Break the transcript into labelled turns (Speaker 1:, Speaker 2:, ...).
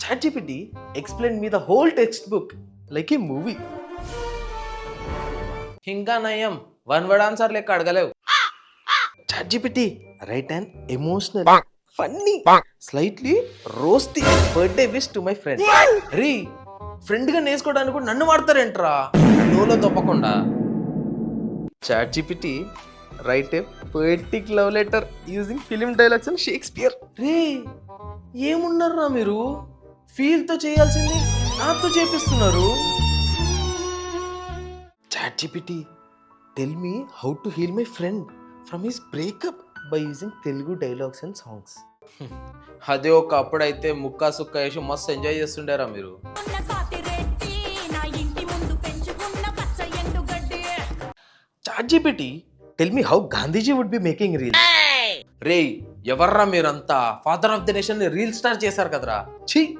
Speaker 1: ChatGPT explained me the whole textbook like a movie.
Speaker 2: ఇంకా నయం 1 word answer లెక్క అడగలేవు.
Speaker 1: ChatGPT write an emotional, funny, slightly roasty birthday wish to my friend.
Speaker 2: Re friend గా నేర్చుకోవడానికి కూడా నన్ను వాడతారేంట్రా నోలో తప్పకుండా.
Speaker 1: ChatGPT write a poetic love letter using film dialogues and Shakespeare.
Speaker 2: రే ఏమున్నారా మీరు feel తో చేయాల్సింది నాతో చేపిస్తున్నారు.
Speaker 1: ChatGPT tell me how to heal my friend from his breakup by using Telugu dialogues and songs.
Speaker 2: అదే ఒక అప్పుడైతే ముక్కా సుక్క వేసి మస్తు ఎంజాయ్ చేస్తుండారా మీరు.
Speaker 1: ChatGPT tell me how Gandhiji would be making reels.
Speaker 2: రే ఎవర్రా మీరంతా father of the nation reel star చేశారు కదరా.
Speaker 1: Chhi!